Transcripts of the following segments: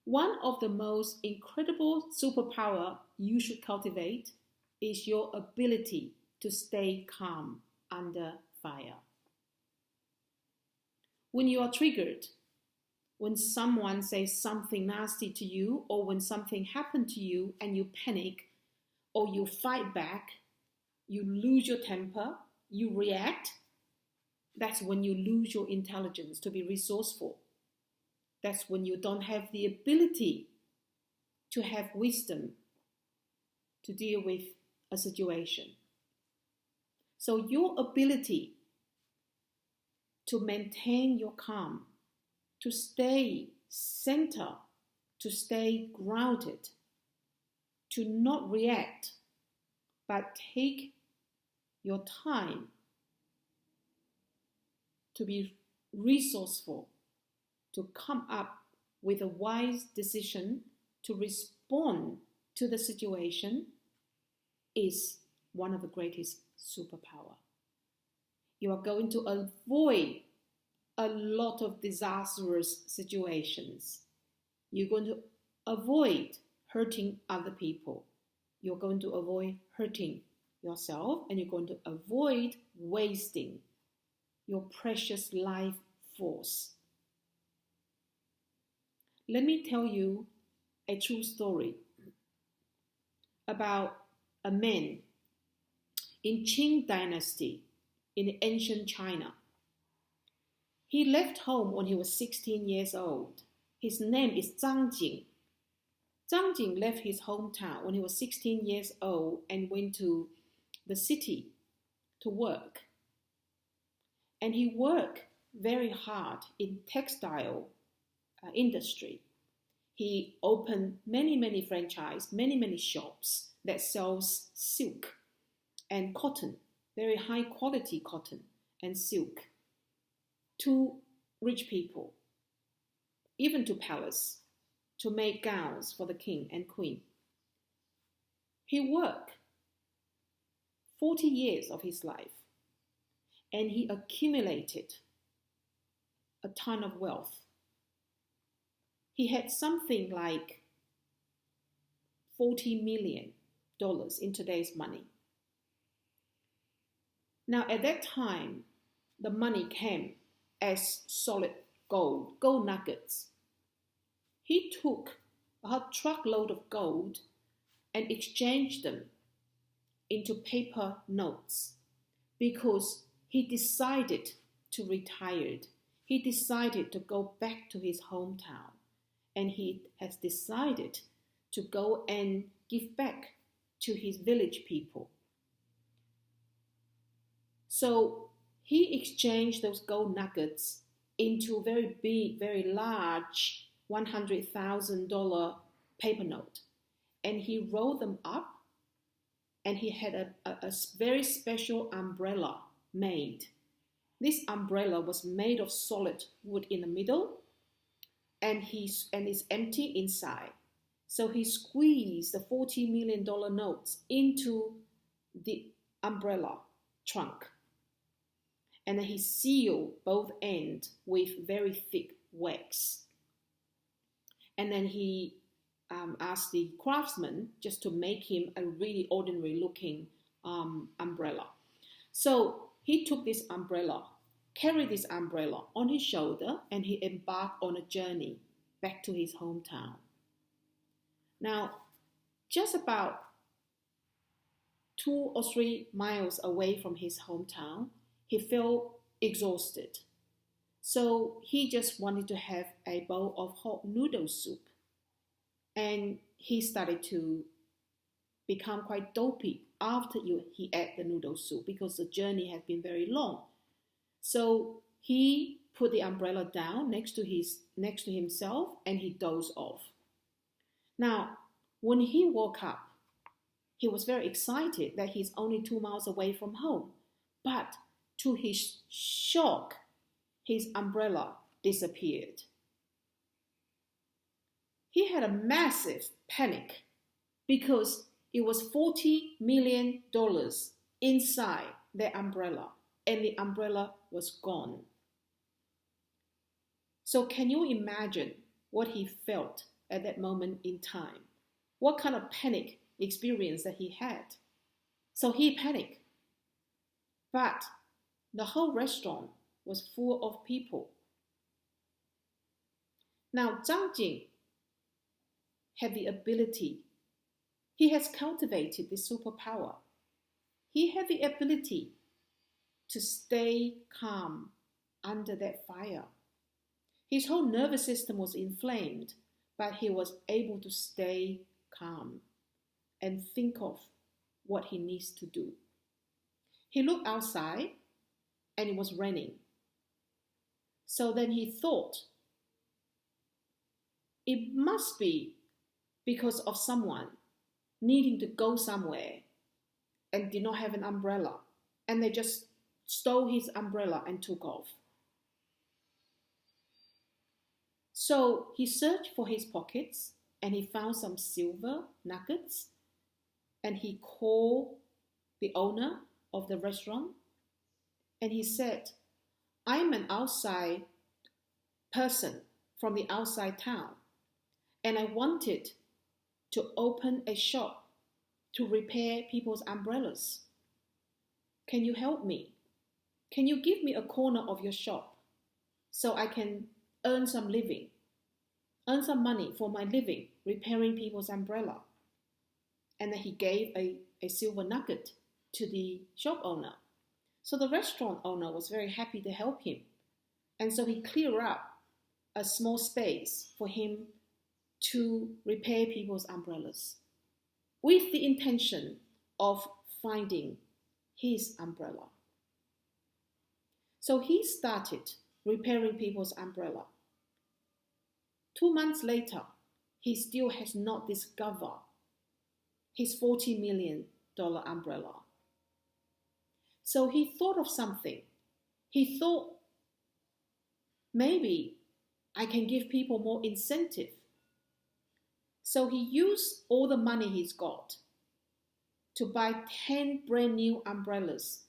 One of the most incredible superpower you should cultivate is your ability to stay calm under fire. When you are triggered, when someone says something nasty to you, or when something happened to you and you panic, or you fight back, you lose your temper, you react, that's when you lose your intelligence to be resourceful. That's when you don't have the ability to have wisdom to deal with a situation. So your ability to maintain your calm, to stay centered, to stay grounded, to not react, but take your time to be resourceful, to come up with a wise decision to respond to the situation is one of the greatest superpower. You are going to avoid a lot of disastrous situations. You're going to avoid hurting other people. You're going to avoid hurting yourself, and you're going to avoid wasting your precious life force. Let me tell you a true story about a man in Qing dynasty in ancient China. He left home when he was 16 years old. His name is Zhang Jing. Zhang Jing left his hometown when he was 16 years old and went to the city to work. And he worked very hard in textile industry. He opened many franchise, many shops that sells silk and cotton, very high quality cotton and silk, to rich people, even to palace, to make gowns for the king and queen. He worked 40 years of his life, and he accumulated a ton of wealth. He had something like $40 million in today's money. Now, at that time, the money came as solid gold nuggets. He took a truckload of gold and exchanged them into paper notes because he decided to retire. He decided to go back to his hometown, and he has decided to go and give back to his village people. So he exchanged those gold nuggets into very big, very large $100,000 paper note. And he rolled them up, and he had a very special umbrella made. This umbrella was made of solid wood in the middle, and it's empty inside. So he squeezed the $40 million notes into the umbrella trunk. And then he sealed both ends with very thick wax. And then he asked the craftsman just to make him a really ordinary looking umbrella. So he took this umbrella, carried this umbrella on his shoulder, and he embarked on a journey back to his hometown. Now, just about 2 or 3 miles away from his hometown, he felt exhausted. So he just wanted to have a bowl of hot noodle soup. And he started to become quite dopey after he ate the noodle soup because the journey had been very long. So he put the umbrella down next to himself, and he dozed off. Now, when he woke up, he was very excited that he's only 2 miles away from home. But to his shock, his umbrella disappeared. He had a massive panic because it was $40 million inside the umbrella, and the umbrella was gone. So can you imagine what he felt at that moment in time, what kind of panic experience that he had. So he panicked. But the whole restaurant was full of people. Now, Zhang Jing had the ability, he has cultivated this superpower. He had the ability to stay calm under that fire. His whole nervous system was inflamed, but he was able to stay calm and think of what he needs to do. He looked outside and it was raining. So then he thought, it must be because of someone needing to go somewhere and did not have an umbrella, and they just stole his umbrella and took off. So he searched for his pockets and he found some silver nuggets, and he called the owner of the restaurant and he said, I'm an outside person from the outside town, and I wanted to open a shop to repair people's umbrellas. Can you help me? Can you give me a corner of your shop so I can earn some money for my living, repairing people's umbrella? And then he gave a silver nugget to the shop owner. So the restaurant owner was very happy to help him. And so he cleared up a small space for him to repair people's umbrellas with the intention of finding his umbrella. So he started repairing people's umbrella. 2 months later, he still has not discovered his $40 million umbrella. So he thought of something. He thought, maybe I can give people more incentive. So he used all the money he's got to buy 10 brand new umbrellas.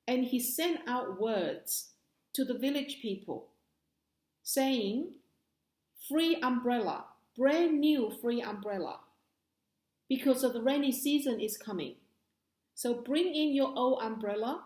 And he sent out words to the village people saying, free umbrella, brand new free umbrella, because of the rainy season is coming. So bring in your old umbrella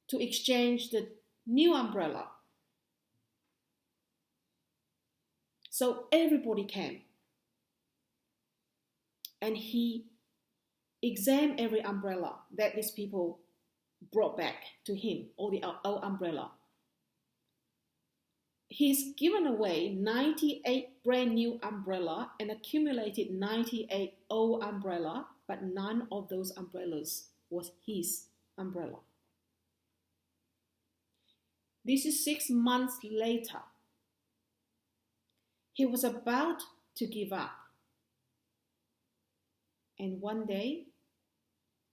to exchange the new umbrella. So everybody came. And he examined every umbrella that these people brought back to him, or the old umbrella. He's given away 98 brand new umbrella and accumulated 98 old umbrella, but none of those umbrellas was his umbrella. This is 6 months later. He was about to give up. And one day,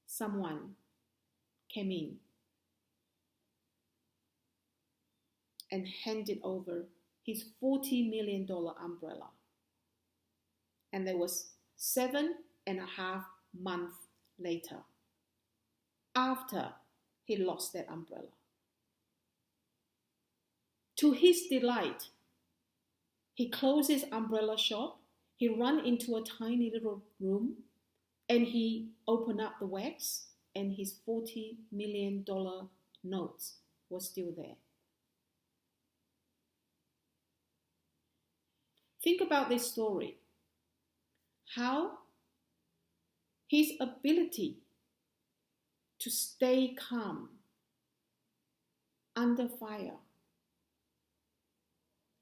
someone came in and handed over his $40 million umbrella. And that was 7.5 months later, after he lost that umbrella. To his delight, he closed his umbrella shop, he ran into a tiny little room, and he opened up the wax, and his $40 million notes were still there. Think about this story. How his ability to stay calm under fire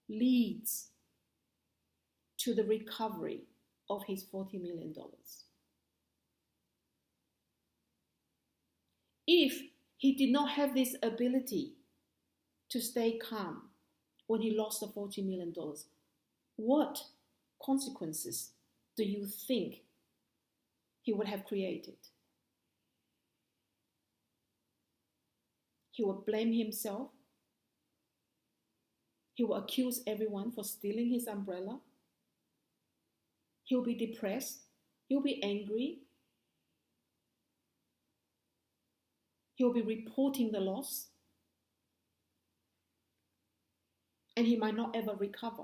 leads to the recovery of his $40 million. If he did not have this ability to stay calm when he lost the $40 million, what consequences do you think he would have created? He would blame himself. He will accuse everyone for stealing his umbrella. He'll be depressed. He'll be angry. He'll be reporting the loss. And he might not ever recover.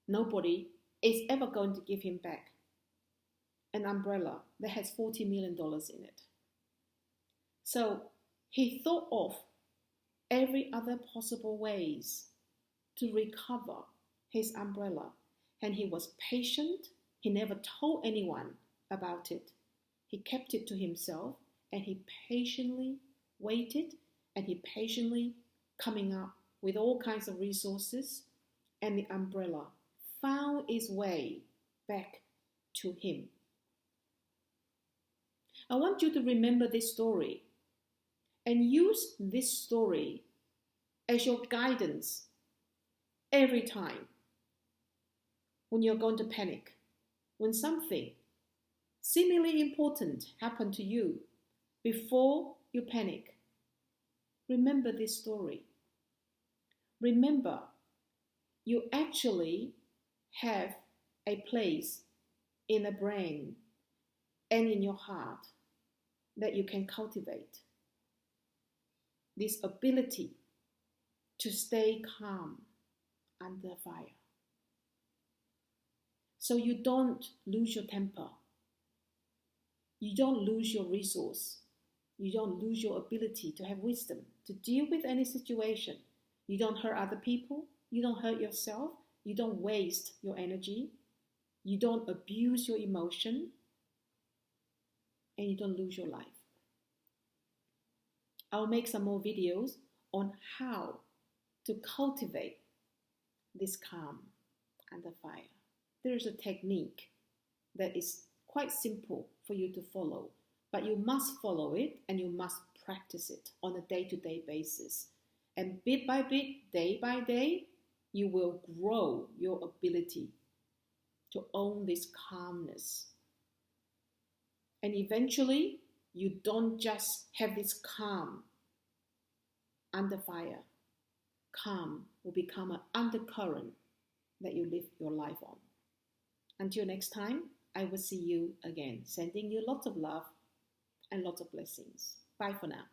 nobody is ever going to give him back an umbrella that has $40 million in it. So he thought of every other possible ways to recover his umbrella. And he was patient. He never told anyone about it. He kept it to himself, and he patiently waited, and he patiently coming up with all kinds of resources, and the umbrella found its way back to him. I want you to remember this story and use this story as your guidance every time when you're going to panic. When something seemingly important happened to you, before you panic, remember this story. Remember, you actually have a place in the brain and in your heart that you can cultivate. This ability to stay calm under fire. So you don't lose your temper. You don't lose your resource. You don't lose your ability to have wisdom, to deal with any situation. You don't hurt other people. You don't hurt yourself. You don't waste your energy. You don't abuse your emotion. And you don't lose your life. I'll make some more videos on how to cultivate this calm under fire. There is a technique that is quite simple for you to follow, but you must follow it and you must practice it on a day-to-day basis. And bit by bit, day by day, you will grow your ability to own this calmness. And eventually, you don't just have this calm under fire. Calm will become an undercurrent that you live your life on. Until next time, I will see you again, sending you lots of love and lots of blessings. Bye for now.